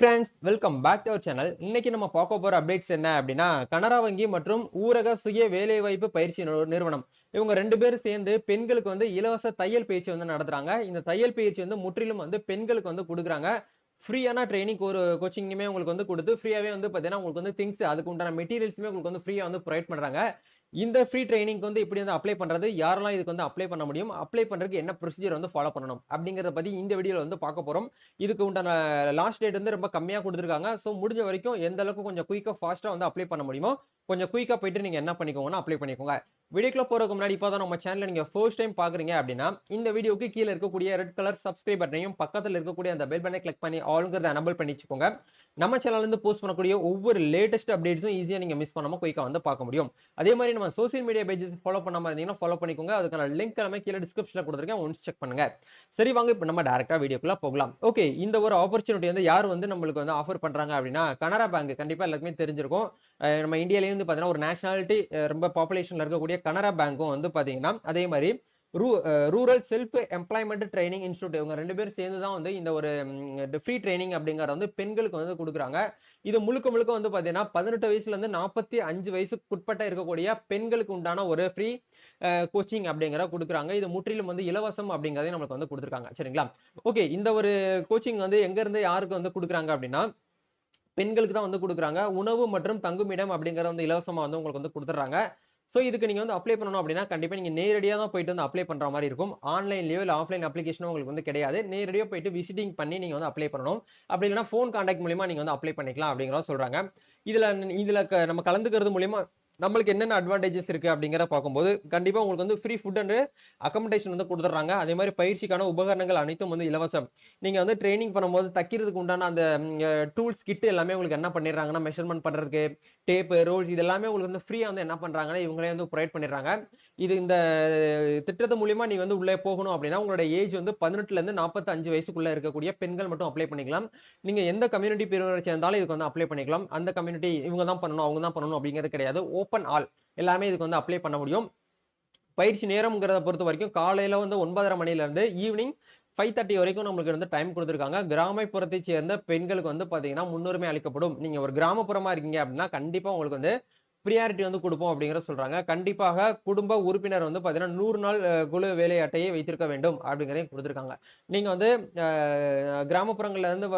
friends, welcome back to our channel. இன்னைக்கு நம்ம பார்க்க போற அப்டேட்ஸ் என்ன அப்படின்னா கனரா வங்கி மற்றும் ஊரக சுய வேலைவாய்ப்பு பயிற்சி நிறுவனம் இவங்க ரெண்டு பேரும் சேர்ந்து பெண்களுக்கு வந்து இலவச தையல் பயிற்சி வந்து நடத்துறாங்க. இந்த தையல் பயிற்சி வந்து முற்றிலும் வந்து பெண்களுக்கு வந்து கொடுக்குறாங்க. ஃப்ரீயான ட்ரைனிங் ஒரு கோச்சிங்குமே உங்களுக்கு வந்து கொடுத்து ஃப்ரீயாவே வந்து பாத்தீங்கன்னா உங்களுக்கு வந்து திங்ஸ் அதுக்கு உண்டான மெட்டீரியல்ஸுமே உங்களுக்கு வந்து ஃப்ரீயா வந்து ப்ரொவைட் பண்றாங்க. இந்த ஃப்ரீ ட்ரைனிங்க்கு வந்து எப்படி வந்து அப்ளை பண்றது, யாரெல்லாம் இதுக்கு வந்து அப்ளை பண்ண முடியும், அப்ளை பண்றதுக்கு என்ன ப்ரொசீஜர் வந்து ஃபாலோ பண்ணணும் அப்படிங்கறத பத்தி இந்த வீடியோல வந்து பார்க்க போறோம். இதுக்கு உண்டான லாஸ்ட் டேட் வந்து ரொம்ப கம்மியா கொடுத்திருக்காங்க. சோ முடிஞ்ச வரைக்கும் எந்த அளவுக்கு கொஞ்சம் குயிக்கா ஃபாஸ்டா வந்து அப்ளை பண்ண முடியுமோ கொஞ்சம் குயிக்கா போயிட்டு நீங்க என்ன பண்ணிக்கோங்கன்னா அப்ளை பண்ணிக்கோங்க. வீடியோக்குள்ள போறதுக்கு முன்னாடி இப்பதான் நம்ம சேனலை நீங்க ஃபர்ஸ்ட் டைம் பாக்குறீங்க அப்படின்னா இந்த வீடியோக்கு கீழே இருக்கக்கூடிய ரெட் கலர் சப்ஸ்கிரைப் பட்டனையும் பக்கத்துல இருக்கக்கூடிய அந்த பெல் பட்டனை கிளிக் பண்ணி ஆல்ங்கிறத எனபிள் பண்ணி வச்சுக்கோங்க. நம்ம சேனல்ல இருந்து போஸ்ட் பண்ணக்கூடிய ஒவ்வொரு லேட்டஸ்ட் அப்டேட்ஸும் ஈஸியா நீங்க மிஸ் பண்ணாம குயிக்கா வந்து பார்க்க முடியும். அதே மாதிரி நம்ம சோசியல் மீடியா பேஜஸ் ஃபாலோ பண்ணாம இருந்தீங்கன்னா ஃபாலோ பண்ணிக்கோங்க. அதுக்கான லிங்க் எல்லாமே கீழே டிஸ்கிரிப்ஷன்ல கொடுத்துருக்கேன், ஒன்ஸ் செக் பண்ணுங்க. சரி வாங்க இப்ப நம்ம டைரக்டா வீடியோக்குள்ள போகலாம். ஓகே, இந்த ஒரு ஆப்பர்ச்சுனிட்டி வந்து யார் வந்து நம்மளுக்கு வந்து ஆஃபர் பண்றாங்க அப்படின்னா கனரா பேங்க். கண்டிப்பா எல்லாருக்குமே தெரிஞ்சிருக்கும். நம்ம இந்தியாலயே வந்து பாத்தீங்கன்னா ஒரு நேஷனாலிட்டி ரொம்ப பாப்புலேஷன்ல இருக்கக்கூடிய கனரா பேங்க்கும் வந்து பாத்தீங்கன்னா அதே மாதிரி rural self employment training institute இவங்க ரெண்டு பேரும் சேர்ந்து தான் வந்து இந்த ஒரு ஃப்ரீ ட்ரைனிங் அப்படிங்கறத வந்து பெண்களுக்கு வந்து கொடுக்குறாங்க. இது முழுக்க முழுக்க வந்து பாத்தீங்கன்னா 18 வயசுல இருந்து 45 வயசுக்கு உட்பட்ட இருக்கக்கூடிய பெண்களுக்கு உண்டான ஒரு ஃப்ரீ கோச்சிங் அப்படிங்கிற கொடுக்குறாங்க. இது முற்றிலும் வந்து இலவசம் அப்படிங்கறதையும் நமக்கு வந்து கொடுத்துருக்காங்க. சரிங்களா? ஓகே, இந்த ஒரு கோச்சிங் வந்து எங்க இருந்து யாருக்கு வந்து கொடுக்குறாங்க அப்படின்னா பெண்களுக்கு தான் வந்து கொடுக்குறாங்க. உணவு மற்றும் தங்குமிடம் அப்படிங்கறத வந்து இலவசமா வந்து உங்களுக்கு வந்து கொடுத்துறாங்க. சோ இதுக்கு நீங்க வந்து அப்ளை பண்ணணும் அப்படின்னா கண்டிப்பா நீங்க நேரடியா தான் போயிட்டு வந்து அப்ளை பண்ற மாதிரி இருக்கும். ஆன்லைன்லயோ இல்ல ஆஃப்லைன் அப்ளிகேஷனோ உங்களுக்கு வந்து கிடையாது. நேரடியா போயிட்டு விசிட்டிங் பண்ணி நீங்க வந்து அப்ளை பண்ணணும். அப்படி இல்லைன்னா ஃபோன் கான்டாக்ட் மூலமா நீங்க வந்து அப்ளை பண்ணிக்கலாம் அப்படிங்கறத சொல்றாங்க. இதுல இதுல நம்ம கலந்துக்கிறது மூலியமா நம்மளுக்கு என்னென்ன அட்வான்டேஜஸ் இருக்கு அப்படிங்கறத பார்க்கும்போது கண்டிப்பா உங்களுக்கு வந்து ஃப்ரீ ஃபுட் அண்ட் அக்கமடேஷன் வந்து கொடுத்துறாங்க. அதே மாதிரி பயிற்சிக்கான உபகரணங்கள் அனைத்தும் வந்து இலவசம். நீங்க வந்து ட்ரைனிங் பண்ணும்போது தைக்கிறதுக்கு உண்டான அந்த டூல்ஸ் கிட் எல்லாமே உங்களுக்கு என்ன பண்ணிடுறாங்கன்னா மெஷர்மெண்ட் பண்றதுக்கு டேப் ரோல்ஸ் இது எல்லாமே உங்களுக்கு வந்து ஃப்ரீயா வந்து என்ன பண்றாங்கன்னா இவங்களே வந்து ப்ரொவைட் பண்ணிடுறாங்க. இது இந்த திட்டத்து மூலியமா நீ வந்து உள்ளே போகணும் அப்படின்னா உங்களோட ஏஜ் வந்து 18ல இருந்து 45 வயசுக்குள்ள இருக்கக்கூடிய பெண்கள் மட்டும் அப்ளை பண்ணிக்கலாம். நீங்க எந்த கம்யூனிட்டி பிரிவினரை சேர்ந்தாலும் இதுக்கு வந்து அப்ளை பண்ணிக்கலாம். அந்த கம்யூனிட்டி இவங்க தான் பண்ணணும் அவங்க தான் பண்ணணும் அப்படிங்கிறது கிடையாது. ஓப்பன் ஆல் எல்லாமே இதுக்கு வந்து அப்ளை பண்ண முடியும். பயிற்சி நேரம்ங்கிறத பொறுத்த வரைக்கும் காலையில வந்து 9:30 மணில இருந்து ஈவினிங் 5:30 வரைக்கும் நம்மளுக்கு வந்து டைம் கொடுத்திருக்காங்க. கிராமப்புறத்தை சேர்ந்த பெண்களுக்கு வந்து பாத்தீங்கன்னா முன்னுரிமை அளிக்கப்படும். நீங்க ஒரு கிராமப்புறமா இருக்கீங்க அப்படின்னா கண்டிப்பா உங்களுக்கு வந்து பிரியாரிட்டி வந்து கொடுப்போம் அப்படிங்கறத சொல்றாங்க. கண்டிப்பாக குடும்ப உறுப்பினர் வந்து பாத்தீங்கன்னா 100 நாள் குழு வேலை அட்டையை வைத்திருக்க வேண்டும் அப்படிங்கறதையும் கொடுத்திருக்காங்க. நீங்க வந்து கிராமப்புறங்கள்ல இருந்து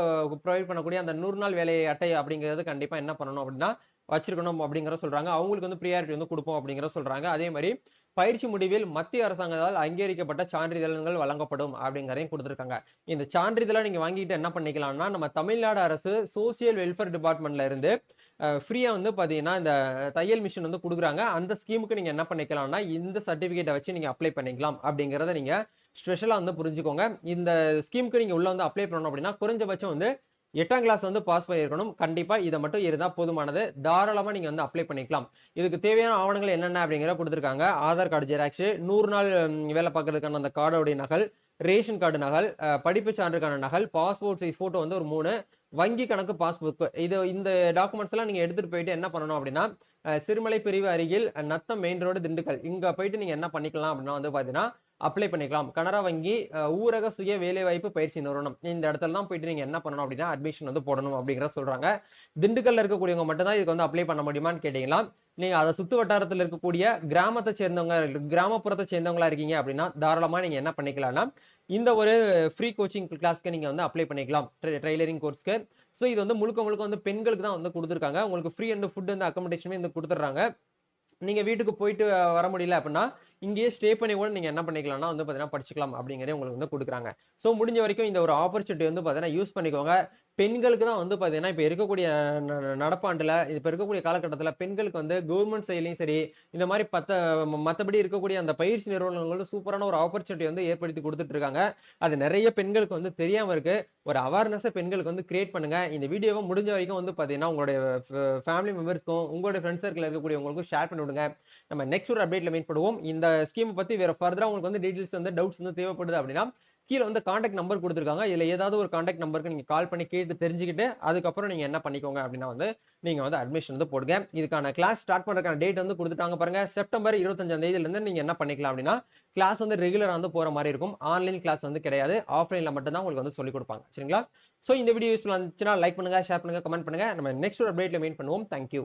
ப்ரொவைட் பண்ணக்கூடிய அந்த 100 நாள் வேலை அட்டை அப்படிங்கிறது கண்டிப்பா என்ன பண்ணணும் அப்படின்னா வச்சிருக்கணும் அப்படிங்கறத சொல்றாங்க. அவங்களுக்கு வந்து பிரியாரிட்டி வந்து கொடுப்போம் அப்படிங்கறத சொல்றாங்க. அதே மாதிரி பயிற்சி முடிவில் மத்திய அரசாங்கத்தால் அங்கீகரிக்கப்பட்ட சான்றிதழ்கள் வழங்கப்படும் அப்படிங்கறதையும் கொடுத்திருக்காங்க. இந்த சான்றிதழை நீங்க வாங்கிட்டு என்ன பண்ணிக்கலாம்னா நம்ம தமிழ்நாடு அரசு சோசியல் வெல்ஃபேர் டிபார்ட்மெண்ட்ல இருந்து ஃப்ரீயா வந்து பாத்தீங்கன்னா இந்த தையல் மிஷின் வந்து கொடுக்குறாங்க. அந்த ஸ்கீமுக்கு நீங்க என்ன பண்ணிக்கலாம்னா இந்த சர்டிபிகேட்டை வச்சு நீங்க அப்ளை பண்ணிக்கலாம் அப்படிங்கறத நீங்க ஸ்பெஷலா வந்து புரிஞ்சுக்கோங்க. இந்த ஸ்கீமுக்கு நீங்க உள்ள வந்து அப்ளை பண்ணணும் அப்படின்னா குறைஞ்சபட்சம் வந்து 8ஆம் கிளாஸ் வந்து பாஸ் பண்ணியிருக்கணும். கண்டிப்பா இதை மட்டும் இருந்தா போதுமானது. தாராளமா நீங்க வந்து அப்ளை பண்ணிக்கலாம். இதுக்கு தேவையான ஆவணங்கள் என்னென்ன அப்படிங்கறத கொடுத்திருக்காங்க. ஆதார் கார்டு ஜெராக்ஸ், 100 நாள் வேலை பார்க்கறதுக்கான அந்த கார்டோடைய நகல், ரேஷன் கார்டு நகல், படிப்பு சான்றுக்கான நகல், பாஸ்போர்ட் சைஸ் போட்டோ வந்து ஒரு 3, வங்கி கணக்கு பாஸ்புக். இந்த டாக்குமெண்ட்ஸ் எல்லாம் நீங்க எடுத்துட்டு போயிட்டு என்ன பண்ணணும் அப்படின்னா சிறுமலை பிரிவு அருகில் நத்தம் மெயின் ரோடு திண்டுக்கல் இங்க போயிட்டு நீங்க என்ன பண்ணிக்கலாம் அப்படின்னா வந்து பாத்தீங்கன்னா அப்ளை பண்ணிக்கலாம். கனரா வங்கி ஊரக சுய வேலைவாய்ப்பு பயிற்சி நிறுவனம் இந்த இடத்துல தான் போயிட்டு நீங்க என்ன பண்ணணும் அப்படின்னா அட்மிஷன் வந்து போடணும் அப்படிங்கிற சொல்றாங்க. திண்டுக்கல்ல இருக்கக்கூடியவங்க மட்டும் தான் இதுக்கு வந்து அப்ளை பண்ண முடியுமான்னு கேட்டீங்களா? நீங்க அதை சுத்து வட்டாரத்தில் இருக்கக்கூடிய கிராமத்தை சேர்ந்தவங்க கிராமப்புறத்தை சேர்ந்தவங்களா இருக்கீங்க அப்படின்னா தாராளமா நீங்க என்ன பண்ணிக்கலாம்னா இந்த ஒரு ஃப்ரீ கோச்சிங் கிளாஸ்க்கு நீங்க வந்து அப்ளை பண்ணிக்கலாம். ட்ரெய்லரிங் கோர்ஸ்க்கு. சோ இது வந்து முழுக்க முழுக்க வந்து பெண்களுக்கு தான் வந்து கொடுத்துருக்காங்க. உங்களுக்கு ஃப்ரீ அண்ட் ஃபுட் அண்ட் அக்கமடேஷனுமே வந்து கொடுத்துறாங்க. நீங்க வீட்டுக்கு போயிட்டு வர முடியல அப்படின்னா இங்கேயே ஸ்டே பண்ணி கூட நீங்க என்ன பண்ணிக்கலாம்னா வந்து பாத்தீங்கன்னா படிச்சுக்கலாம் அப்படிங்கறத உங்களுக்கு வந்து கொடுக்குறாங்க. சோ முடிஞ்ச வரைக்கும் இந்த ஒரு ஆப்பர்ச்சுனிட்டி வந்து பாத்தீங்கன்னா யூஸ் பண்ணிக்கோங்க. பெண்களுக்கு தான் வந்து பாத்தீங்கன்னா இப்ப இருக்கக்கூடிய நடப்பாண்டுல இப்ப இருக்கக்கூடிய காலகட்டத்துல பெண்களுக்கு வந்து கவர்மெண்ட் சைட்லயும் சரி இந்த மாதிரி மத்தபடி இருக்கக்கூடிய அந்த பயிற்சி நிறுவனங்கள் சூப்பரான ஒரு ஆப்பர்ச்சுனிட்டி வந்து ஏற்படுத்தி கொடுத்துட்டு இருக்காங்க. அது நிறைய பெண்களுக்கு வந்து தெரியாம இருக்கு. ஒரு அவேர்னஸ் பெண்களுக்கு வந்து கிரியேட் பண்ணுங்க. இந்த வீடியோவை முடிஞ்ச வரைக்கும் வந்து பாத்தீங்கன்னா உங்களுடைய ஃபேமிலி மெம்பர்ஸ்க்கும் உங்களுடைய ஃப்ரெண்ட்ஸ் சர்க்கிள் இருக்கக்கூடியவங்களுக்கும் ஷேர் பண்ணி விடுங்க. நம்ம நெக்ஸ்ட் ஒரு அப்டேட்ல மீட் பண்ணுவோம். இந்த ஸ்கீம் பத்தி வேற ஃபர்தரா உங்களுக்கு வந்து டீடைல்ஸ் வந்து டவுட்ஸ் வந்து தேவைப்படுது அப்படின்னா கீழ வந்து கான்டாக்ட் நம்பர் குடுத்துருக்காங்க. இதுல ஏதாவது ஒரு கான்டாக்ட் நம்பருக்கு நீங்க கால் பண்ணி கேட்டு தெரிஞ்சுக்கிட்டு, அதுக்கப்புறம் நீங்க என்ன பண்ணிக்கோங்க அப்படின்னா வந்து, நீங்க வந்து அட்மிஷன் வந்து போடுங்க. இதுக்கான கிளாஸ் ஸ்டார்ட் பண்றதுக்கான டேட் வந்து குடுத்துட்டாங்க பாருங்க. செப்டம்பர் 25ஆம் தேதியிலிருந்து நீங்க என்ன பண்ணிக்கலாம் அப்படின்னா, கிளாஸ் வந்து ரெகுலரா வந்து போற மாரி இருக்கும். ஆன்லைன் கிளாஸ் வந்து கிடையாது. ஆஃப்லைன்ல மட்டும் தான் உங்களுக்கு வந்து சொல்லிக் குடுப்பாங்க. சரிங்களா? சோ இந்த வீடியோ யூஸ்ஃபுல்லா இருந்துச்சுன்னா லைக் பண்ணுங்க, ஷேர் பண்ணுங்க, கமெண்ட் பண்ணுங்க. நம்ம நெக்ஸ்ட் ஒரு அப்டேட்ல மீட் பண்ணுவோம். Thank you.